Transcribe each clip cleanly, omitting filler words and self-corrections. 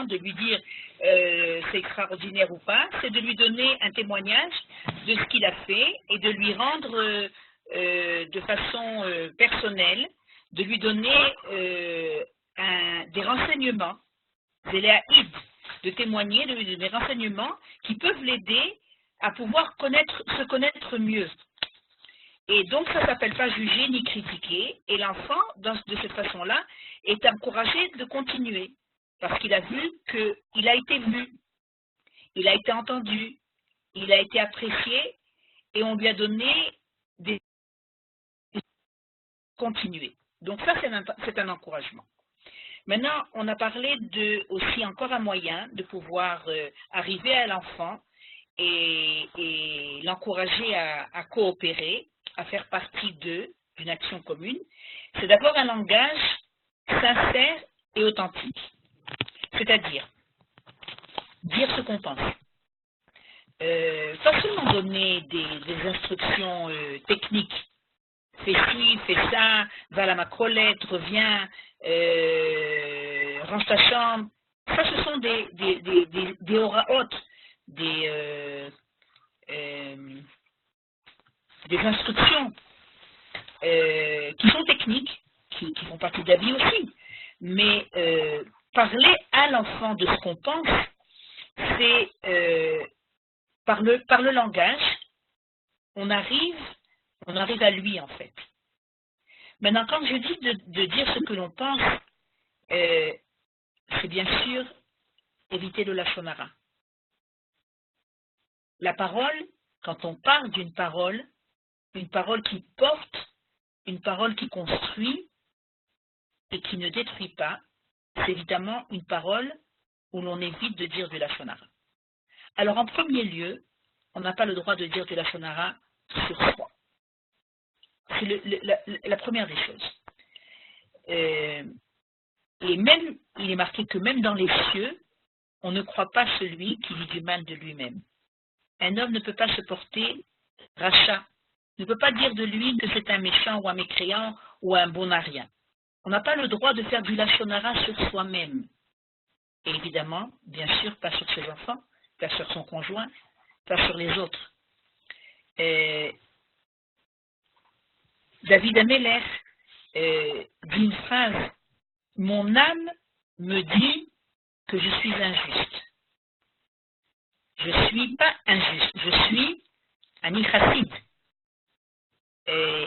de lui dire c'est extraordinaire ou pas, c'est de lui donner un témoignage de ce qu'il a fait et de lui rendre de façon personnelle, de lui donner des renseignements, de témoigner, de lui donner des renseignements qui peuvent l'aider à pouvoir se connaître mieux. Et donc ça ne s'appelle pas juger ni critiquer, et l'enfant, de cette façon-là, est encouragé de continuer, parce qu'il a vu qu'il a été vu, il a été entendu, il a été apprécié, et on lui a donné des continuer. Donc ça, c'est un encouragement. Maintenant, on a parlé aussi encore un moyen de pouvoir arriver à l'enfant et l'encourager à coopérer, à faire partie d'une action commune. C'est d'abord un langage sincère et authentique. C'est-à-dire, dire ce qu'on pense. Pas seulement donner des instructions techniques. Fais ci, fais ça, va à la macrolette, reviens, range ta chambre. Ça, ce sont des oraot, des instructions qui sont techniques, qui font partie de la vie aussi. Mais parler à l'enfant de ce qu'on pense, c'est par le langage, on arrive à lui en fait. Maintenant, quand je dis de dire ce que l'on pense, c'est bien sûr éviter le lachon hara. La parole, quand on parle d'une parole, une parole qui porte, une parole qui construit et qui ne détruit pas, c'est évidemment une parole où l'on évite de dire du lachon hara. Alors en premier lieu, on n'a pas le droit de dire du lachon hara sur soi. C'est la première des choses. Et même, il est marqué que même dans les cieux, on ne croit pas celui qui dit du mal de lui-même. Un homme ne peut pas se porter rachat, ne peut pas dire de lui que c'est un méchant ou un mécréant ou un bon à rien. On n'a pas le droit de faire du lachon hara sur soi-même. Et évidemment, bien sûr, pas sur ses enfants, pas sur son conjoint, pas sur les autres. David Ameller dit une phrase: mon âme me dit que je suis injuste. Je ne suis pas injuste, je suis un chassid.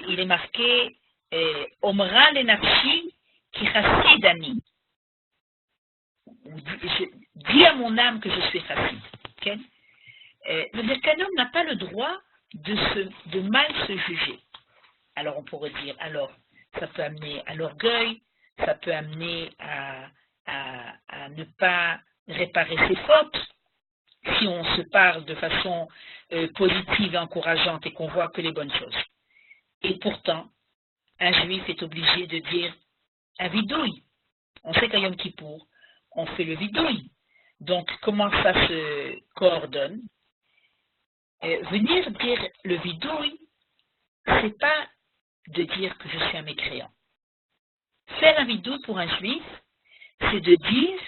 Il est marqué Omra le nafshi ki chassid ani. Dis à mon âme que je suis chassid. Okay? C'est-à-dire qu'un homme n'a pas le droit de mal se juger. Alors on pourrait dire, alors ça peut amener à l'orgueil, ça peut amener à ne pas réparer ses fautes, si on se parle de façon positive et encourageante et qu'on voit que les bonnes choses. Et pourtant, un juif est obligé de dire un vidouille. On sait qu'à Yom Kippour, on fait le vidouille. Donc, comment ça se coordonne? Venir dire le vidouille, c'est pas de dire que je suis un mécréant. Faire un vidouille pour un juif, c'est de dire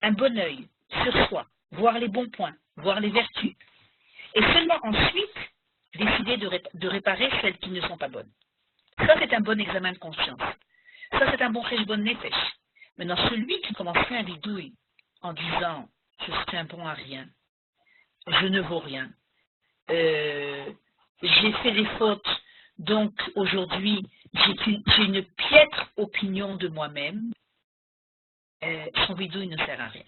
un bon œil sur soi, voir les bons points, voir les vertus, et seulement ensuite décider de réparer celles qui ne sont pas bonnes. Ça, c'est un bon examen de conscience. Ça, c'est un bon cheshbon nefesh. Maintenant, celui qui commencerait un vidouille en disant « je suis un bon à rien, je ne vaux rien, j'ai fait des fautes, donc aujourd'hui, j'ai une piètre opinion de moi-même », son vidouille ne sert à rien.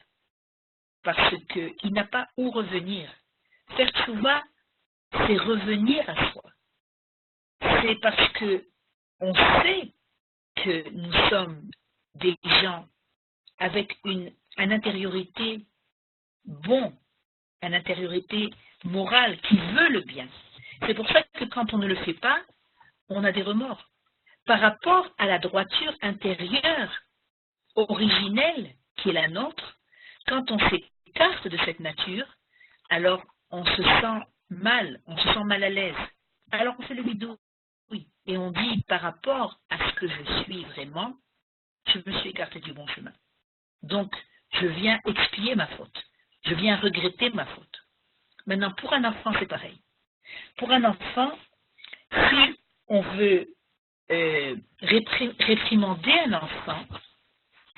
Parce qu'il n'a pas où revenir. Faire tchouva, c'est revenir à soi. C'est parce que on sait que nous sommes des gens avec une intériorité bonne, une intériorité morale qui veut le bien. C'est pour ça que quand on ne le fait pas, on a des remords. Par rapport à la droiture intérieure, originelle, qui est la nôtre, quand on s'écarte de cette nature, alors on se sent mal à l'aise. Alors on fait le bidou, oui. Et on dit par rapport à ce que je suis vraiment, je me suis écarté du bon chemin. Donc, je viens expier ma faute. Je viens regretter ma faute. Maintenant, pour un enfant, c'est pareil. Pour un enfant, si on veut réprimander un enfant,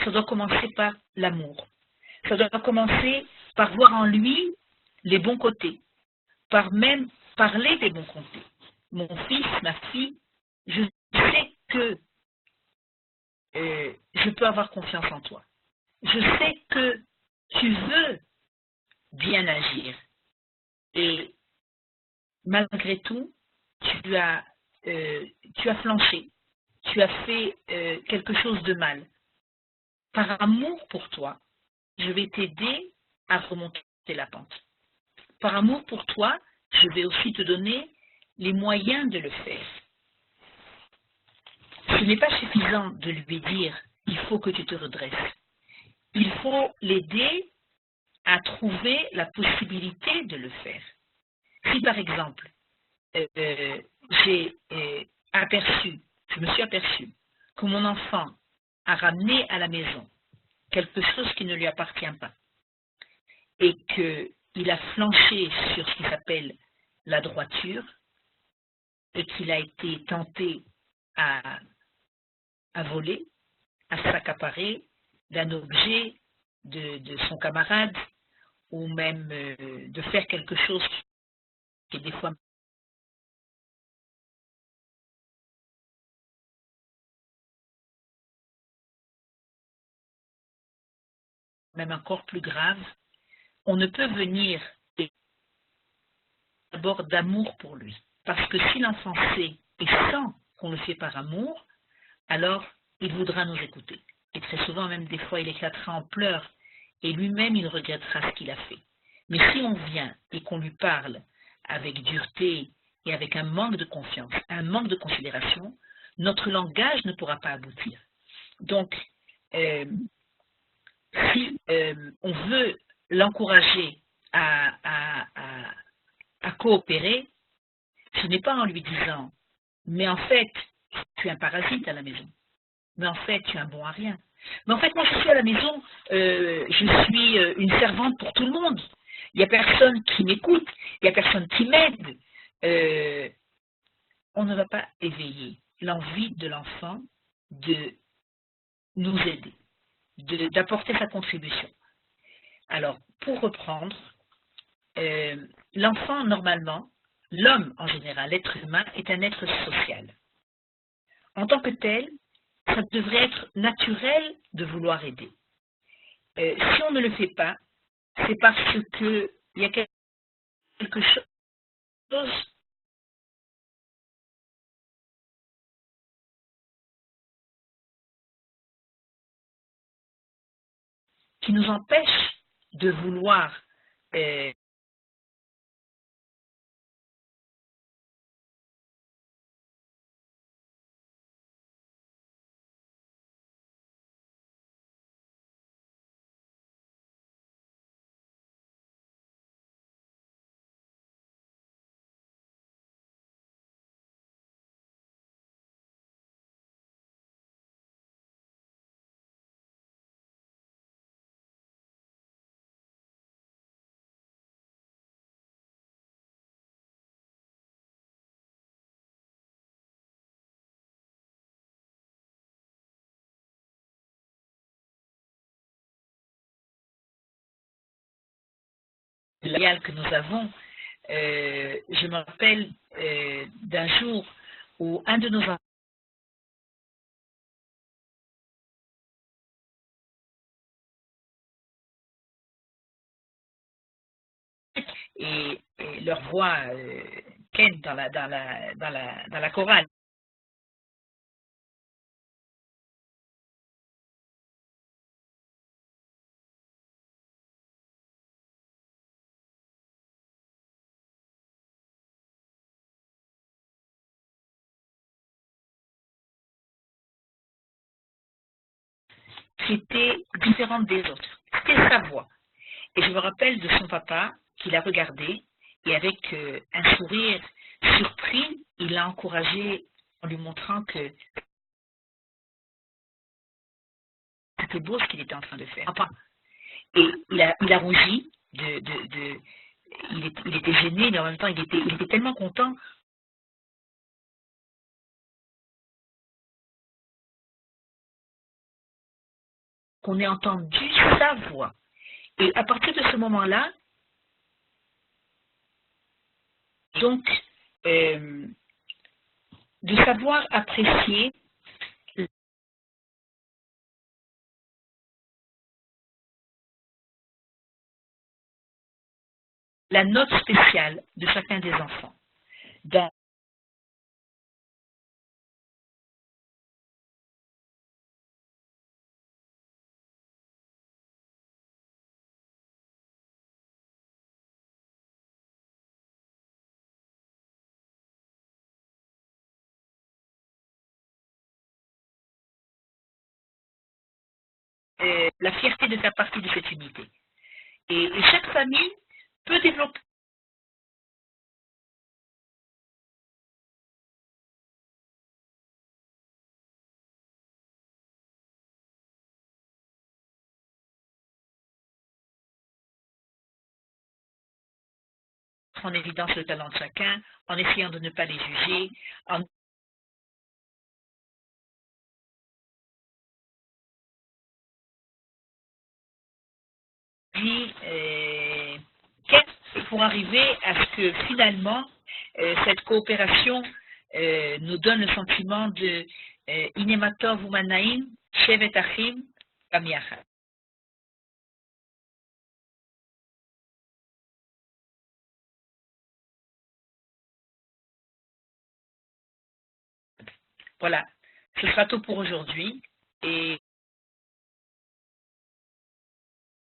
ça doit commencer par l'amour. Ça doit commencer par voir en lui les bons côtés, par même parler des bons côtés. Mon fils, ma fille, je sais que je peux avoir confiance en toi. Je sais que tu veux bien agir. Et malgré tout, tu as flanché. Tu as fait quelque chose de mal. Par amour pour toi, je vais t'aider à remonter la pente. Par amour pour toi, je vais aussi te donner les moyens de le faire. Ce n'est pas suffisant de lui dire « il faut que tu te redresses ». Il faut l'aider à trouver la possibilité de le faire. Si par exemple, je me suis aperçu que mon enfant a ramené à la maison quelque chose qui ne lui appartient pas et qu'il a flanché sur ce qui s'appelle la droiture et qu'il a été tenté à voler, à s'accaparer d'un objet de son camarade ou même de faire quelque chose qui est des fois même encore plus grave, on ne peut venir d'abord d'amour pour lui. Parce que si l'enfant sait et sent qu'on le fait par amour, alors il voudra nous écouter. Et très souvent, même des fois, il éclatera en pleurs et lui-même, il regrettera ce qu'il a fait. Mais si on vient et qu'on lui parle avec dureté et avec un manque de confiance, un manque de considération, notre langage ne pourra pas aboutir. Donc, si on veut l'encourager à coopérer, ce n'est pas en lui disant « mais en fait, tu es un parasite à la maison, mais en fait, tu es un bon à rien. Mais en fait, moi, je suis à la maison, je suis une servante pour tout le monde. Il n'y a personne qui m'écoute, il n'y a personne qui m'aide. » On ne va pas éveiller l'envie de l'enfant de nous aider, d'apporter sa contribution. Alors, pour reprendre, l'enfant, normalement, l'homme en général, l'être humain, est un être social. En tant que tel, ça devrait être naturel de vouloir aider. Si on ne le fait pas, c'est parce qu'il y a quelque chose qui nous empêche de vouloir légal que nous avons. Je me rappelle d'un jour où un de nos enfants et leur voix Ken dans la chorale. qui était différente des autres. C'était sa voix. Et je me rappelle de son papa qui l'a regardé et avec un sourire surpris, il l'a encouragé en lui montrant que c'était beau ce qu'il était en train de faire. Et il a rougi, il était gêné, mais en même temps il était tellement content qu'on ait entendu sa voix. Et à partir de ce moment-là, donc, de savoir apprécier la note spéciale de chacun des enfants. Dans la fierté de faire partie de cette unité. Et chaque famille peut développer en évidence le talent de chacun, en essayant de ne pas les juger, en dit pour arriver à ce que finalement cette coopération nous donne le sentiment de Inematov Umanaim, Shevet Achim, Kamiachad. Voilà, ce sera tout pour aujourd'hui et